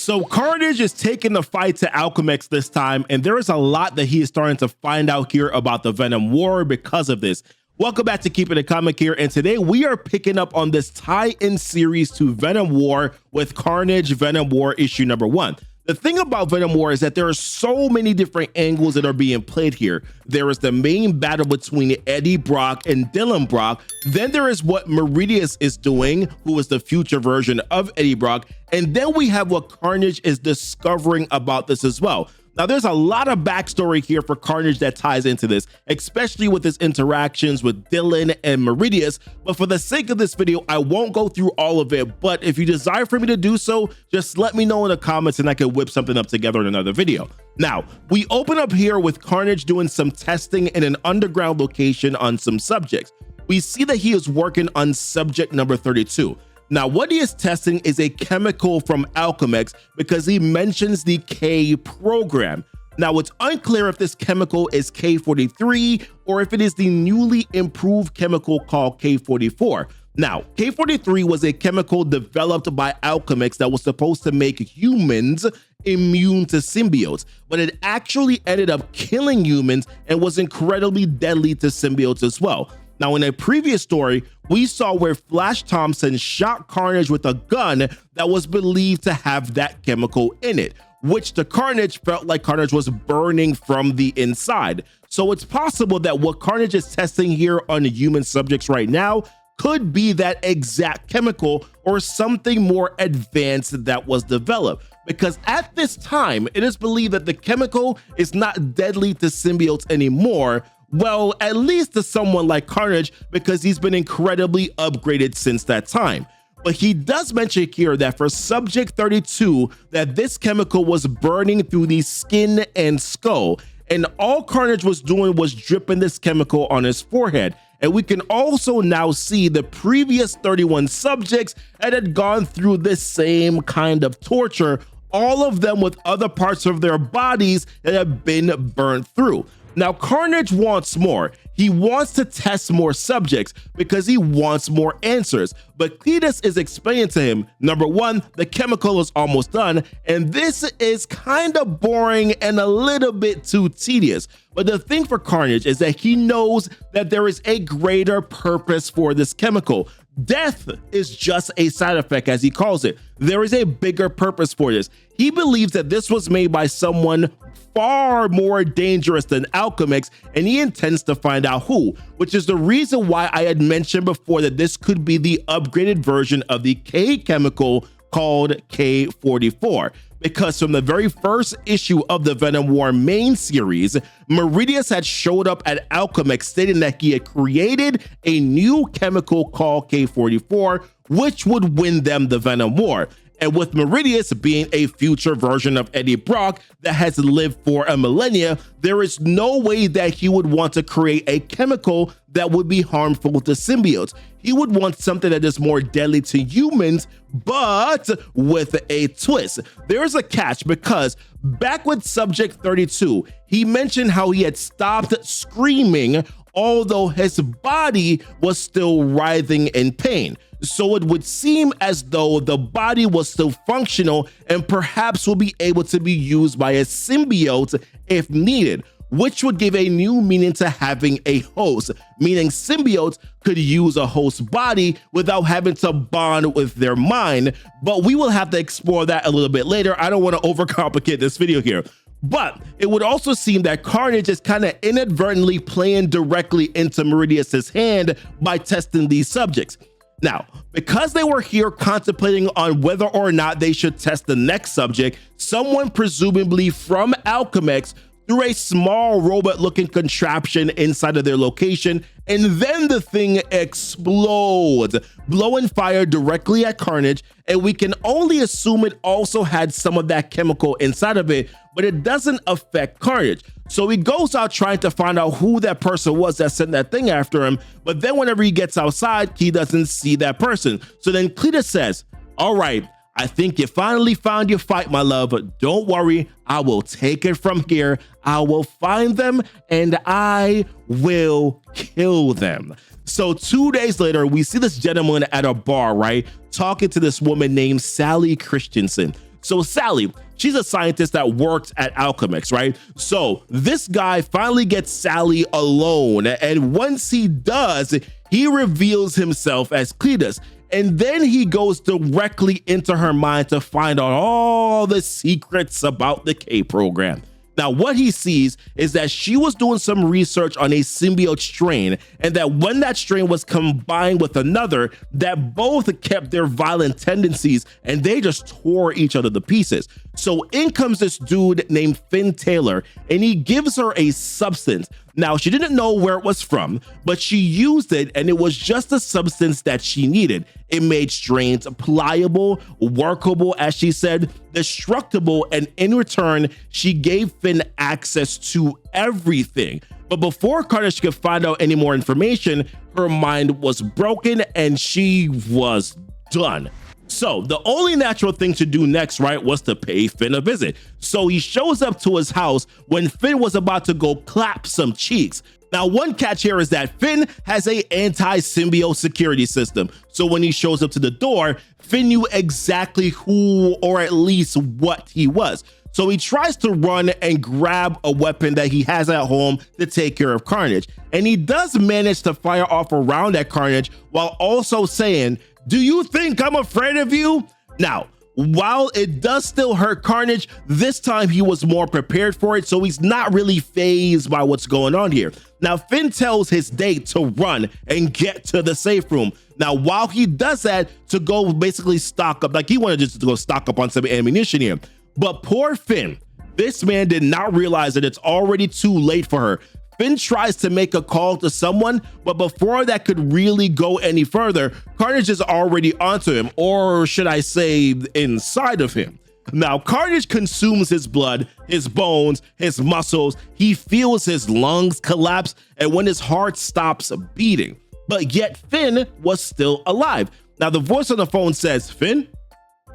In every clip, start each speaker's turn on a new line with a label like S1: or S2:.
S1: So Carnage is taking the fight to Alchemax this time, and there is a lot that he is starting to find out here about the Venom War because of this. Welcome back to Keepin' It Comic here, and today we are picking up on this tie-in series to Venom War with Carnage Venom War issue number 1. The thing about Venom War is that there are so many different angles that are being played here. There is the main battle between Eddie Brock and Dylan Brock. Then there is what Meridius is doing, who is the future version of Eddie Brock. And then we have what Carnage is discovering about this as well. Now, there's a lot of backstory here for Carnage that ties into this, especially with his interactions with Dylan and Meridius. But for the sake of this video, I won't go through all of it. But if you desire for me to do so, just let me know in the comments and I can whip something up together in another video. Now, we open up here with Carnage doing some testing in an underground location on some subjects. We see that he is working on subject number 32. Now, what he is testing is a chemical from Alchemax because he mentions the K program. Now, it's unclear if this chemical is K43 or if it is the newly improved chemical called K44. Now, K43 was a chemical developed by Alchemax that was supposed to make humans immune to symbiotes, but it actually ended up killing humans and was incredibly deadly to symbiotes as well. Now, in a previous story, we saw where Flash Thompson shot Carnage with a gun that was believed to have that chemical in it, which to Carnage felt like Carnage was burning from the inside. So it's possible that what Carnage is testing here on human subjects right now could be that exact chemical or something more advanced that was developed. Because at this time, it is believed that the chemical is not deadly to symbiotes anymore. Well, at least to someone like Carnage, because he's been incredibly upgraded since that time. But he does mention here that for subject 32, that this chemical was burning through the skin and skull. And all Carnage was doing was dripping this chemical on his forehead. And we can also now see the previous 31 subjects that had gone through this same kind of torture, all of them with other parts of their bodies that have been burnt through. Now, Carnage wants more. He wants to test more subjects because he wants more answers. But Cletus is explaining to him, number one, the chemical is almost done, and this is kind of boring and a little bit too tedious. But the thing for Carnage is that he knows that there is a greater purpose for this chemical. Death is just a side effect, as he calls it. There is a bigger purpose for this. He believes that this was made by someone far more dangerous than Alchemax, and he intends to find out who, which is the reason why I had mentioned before that this could be the upgraded version of the K chemical called K44. Because from the very first issue of the Venom War main series, Meridius had showed up at Alchemax stating that he had created a new chemical called K44, which would win them the Venom War. And with Meridius being a future version of Eddie Brock that has lived for a millennia, there is no way that he would want to create a chemical that would be harmful to symbiotes. He would want something that is more deadly to humans, but with a twist. There is a catch because back with subject 32, he mentioned how he had stopped screaming, although his body was still writhing in pain. So it would seem as though the body was still functional and perhaps will be able to be used by a symbiote if needed, which would give a new meaning to having a host, meaning symbiotes could use a host's body without having to bond with their mind. But we will have to explore that a little bit later. I don't want to overcomplicate this video here. But it would also seem that Carnage is kind of inadvertently playing directly into Meridius's hand by testing these subjects. Now, because they were here contemplating on whether or not they should test the next subject, someone presumably from Alchemax threw a small robot-looking contraption inside of their location, and then the thing explodes, blowing fire directly at Carnage, and we can only assume it also had some of that chemical inside of it, but it doesn't affect Carnage. So he goes out trying to find out who that person was that sent that thing after him, but then whenever he gets outside, he doesn't see that person. So then Cletus says, all right, I think you finally found your fight, my love. Don't worry, I will take it from here. I will find them and I will kill them. So 2 days later, we see this gentleman at a bar, right? Talking to this woman named Sally Christensen. So Sally, she's a scientist that works at Alchemix, right? So this guy finally gets Sally alone, and once he does, he reveals himself as Cletus. And then he goes directly into her mind to find out all the secrets about the K program. Now, what he sees is that she was doing some research on a symbiote strain, and that when that strain was combined with another, that both kept their violent tendencies and they just tore each other to pieces. So in comes this dude named Finn Taylor, and he gives her a substance. Now, she didn't know where it was from, but she used it, and it was just the substance that she needed. It made strains pliable, workable, as she said, destructible, and in return, she gave Finn access to everything. But before Carnage could find out any more information, her mind was broken and she was done. So the only natural thing to do next, right, was to pay Finn a visit. So he shows up to his house when Finn was about to go clap some cheeks. Now, one catch here is that Finn has a anti-symbiote security system. So when he shows up to the door, Finn knew exactly who, or at least what he was. So he tries to run and grab a weapon that he has at home to take care of Carnage. And he does manage to fire off a round at Carnage while also saying, "Do you think I'm afraid of you?" Now, while it does still hurt Carnage, this time he was more prepared for it, so he's not really fazed by what's going on here. Now, Finn tells his date to run and get to the safe room. Now, while he does that, to go basically stock up, like he wanted just to go stock up on some ammunition here. But poor Finn, this man did not realize that it's already too late for her. Finn tries to make a call to someone, but before that could really go any further, Carnage is already onto him, or should I say inside of him. Now, Carnage consumes his blood, his bones, his muscles. He feels his lungs collapse, and when his heart stops beating. But yet Finn was still alive. Now, the voice on the phone says, "Finn,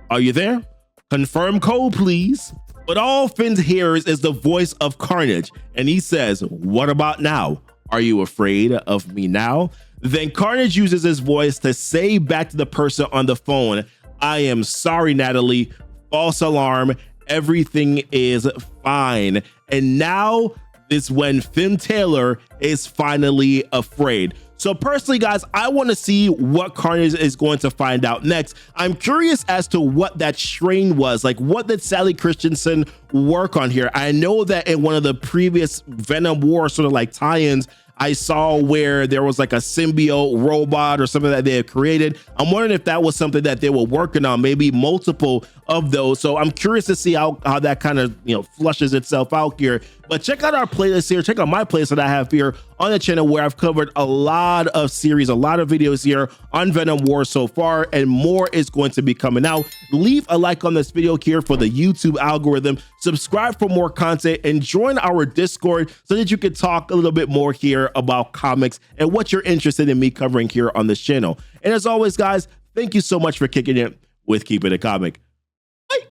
S1: are you there? Confirm code, please." But all Finn hears is the voice of Carnage, and he says, "What about now? Are you afraid of me now?" Then Carnage uses his voice to say back to the person on the phone, "I am sorry, Natalie. False alarm. Everything is fine." And now is when Finn Taylor is finally afraid. So personally, guys, I want to see what Carnage is going to find out next. I'm curious as to what that strain was. Like, what did Sally Christensen work on here? I know that in one of the previous Venom War sort of like tie-ins, I saw where there was like a symbiote robot or something that they had created. I'm wondering if that was something that they were working on, maybe multiple of those. So I'm curious to see how that kind of, flushes itself out here. But check out our playlist here. Check out my playlist that I have here on the channel, where I've covered a lot of series, a lot of videos here on Venom War so far, and more is going to be coming out. Leave a like on this video here for the YouTube algorithm. Subscribe for more content and join our Discord so that you can talk a little bit more here about comics and what you're interested in me covering here on this channel. And as always, guys, thank you so much for kicking it with Keepin' It Comic.